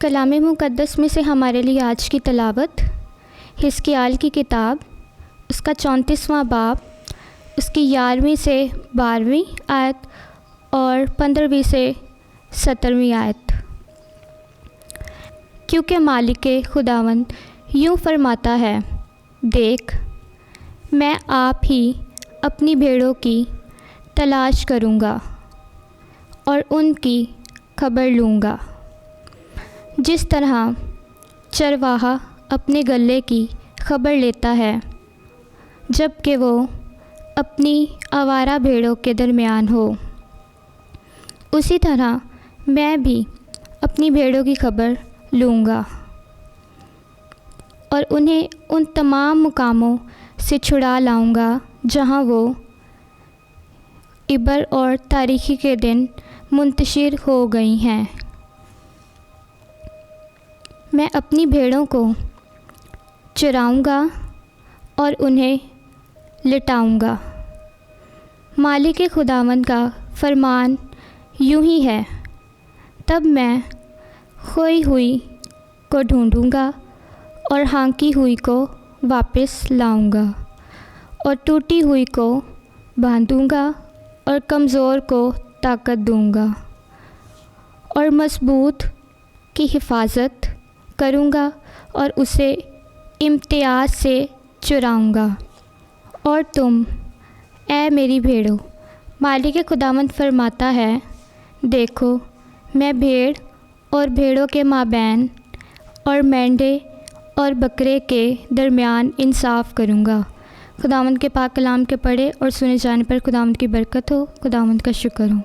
कलाम मुक़द्दस में से हमारे लिए आज की तलावत हिजकिय्याल की किताब, उसका 34वां बाब, उसकी 11वीं से 12वीं आयत और 15वीं से 17वीं आयत। क्योंकि मालिक खुदावंद यूँ फरमाता है, देख, मैं आप ही अपनी भेड़ों की तलाश करूँगा और उनकी खबर लूँगा। जिस तरह चरवाहा अपने गले की खबर लेता है जबकि वो अपनी आवारा भेड़ों के दरमियान हो, उसी तरह मैं भी अपनी भेड़ों की खबर लूँगा और उन्हें उन तमाम मुकामों से छुड़ा लाऊँगा जहाँ वो इबर और तारीख़ी के दिन मुंतशिर हो गई हैं। मैं अपनी भेड़ों को चराऊँगा और उन्हें लिटाऊँगा। मालिक खुदावंद का फरमान यूँ ही है, तब मैं खोई हुई को ढूँढूँगा और हाँकी हुई को वापस लाऊँगा और टूटी हुई को बांधूँगा और कमज़ोर को ताकत दूँगा और मज़बूत की हिफाजत करूँगा और उसे इम्तियाज़ से चुराऊँगा। और तुम, ऐ मेरी भेड़ों, मालिक खुदावंद फरमाता है, देखो, मैं भेड़ और भेड़ों के माबैन और मेंढे और बकरे के दरमियान इंसाफ़ करूँगा। खुदावंद के पाक कलाम के पढ़े और सुने जाने पर खुदावंद की बरकत हो। खुदावंद का शुक्र हो।